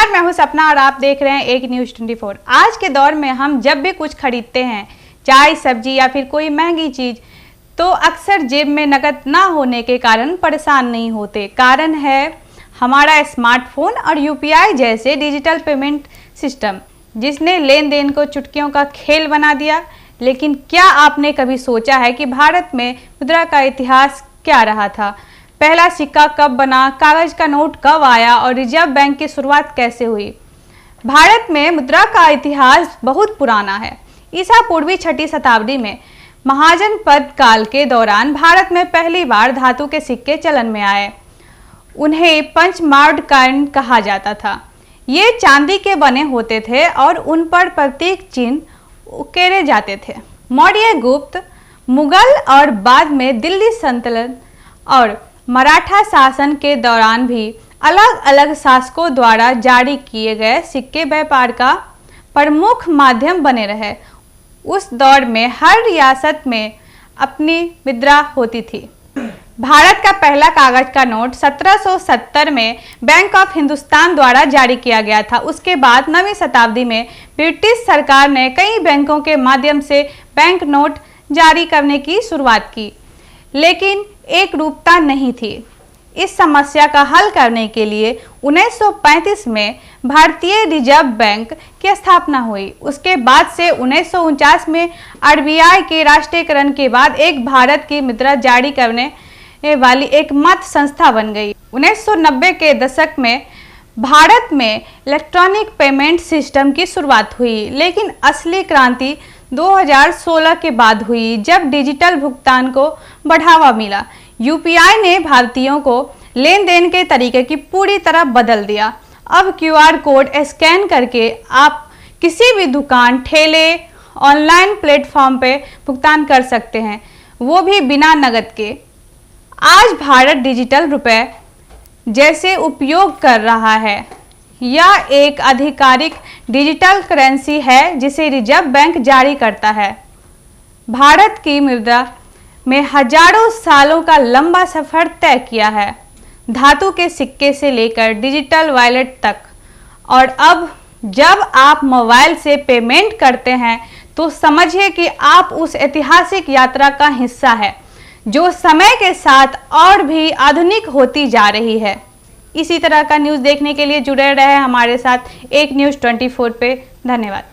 नमस्कार, मैं हूं सपना और आप देख रहे हैं एक न्यूज़ 24। आज के दौर में हम जब भी कुछ खरीदते हैं, चाय, सब्जी या फिर कोई महंगी चीज, तो अक्सर जेब में नकद ना होने के कारण परेशान नहीं होते। कारण है हमारा स्मार्टफोन और यूपीआई जैसे डिजिटल पेमेंट सिस्टम, जिसने लेन देन को चुटकियों का खेल बना दिया। लेकिन क्या आपने कभी सोचा है कि भारत में मुद्रा का इतिहास क्या रहा था? पहला सिक्का कब बना, कागज का नोट कब आया और रिजर्व बैंक की शुरुआत कैसे हुई? भारत में मुद्रा का इतिहास बहुत पुराना है। ईसा पूर्वी 6वीं शताब्दी में महाजनपद काल के दौरान भारत में पहली बार धातु के सिक्के चलन में आए। उन्हें पंचमार्ड कॉइन कहा जाता था। ये चांदी के बने होते थे और उन पर प्रतीक चिन्ह उकेरे जाते थे। मौर्य, गुप्त, मुगल और बाद में दिल्ली सल्तनत और मराठा शासन के दौरान भी अलग अलग शासकों द्वारा जारी किए गए सिक्के व्यापार का प्रमुख माध्यम बने रहे। उस दौर में हर रियासत में अपनी मुद्रा होती थी। भारत का पहला कागज का नोट 1770 में बैंक ऑफ हिंदुस्तान द्वारा जारी किया गया था। उसके बाद 9वीं शताब्दी में ब्रिटिश सरकार ने कई बैंकों के माध्यम से बैंक नोट जारी करने की शुरुआत की, लेकिन एक रूपता नहीं थी। इस समस्या का हल करने के लिए 1935 में भारतीय रिजर्व बैंक की स्थापना हुई। उसके बाद से 1949 में आरबीआई के राष्ट्रीयकरण के बाद एक भारत की मुद्रा जारी करने वाली एकमात्र संस्था बन गई। 1990 के दशक में भारत में इलेक्ट्रॉनिक पेमेंट सिस्टम की शुरुआत हुई, लेकिन असली क्रांति 2016 के बाद हुई, जब डिजिटल भुगतान को बढ़ावा मिला। यूपीआई ने भारतीयों को लेन देन के तरीके की पूरी तरह बदल दिया। अब क्यूआर कोड स्कैन करके आप किसी भी दुकान, ठेले, ऑनलाइन प्लेटफॉर्म पे भुगतान कर सकते हैं, वो भी बिना नकद के। आज भारत डिजिटल रुपए जैसे उपयोग कर रहा है। यह एक आधिकारिक डिजिटल करेंसी है जिसे रिजर्व बैंक जारी करता है। भारत की मुद्रा में हजारों सालों का लंबा सफर तय किया है, धातु के सिक्के से लेकर डिजिटल वॉलेट तक। और अब जब आप मोबाइल से पेमेंट करते हैं तो समझिए कि आप उस ऐतिहासिक यात्रा का हिस्सा है, जो समय के साथ और भी आधुनिक होती जा रही है। इसी तरह का न्यूज़ देखने के लिए जुड़े रहे हमारे साथ एक न्यूज़ 24 पे। धन्यवाद।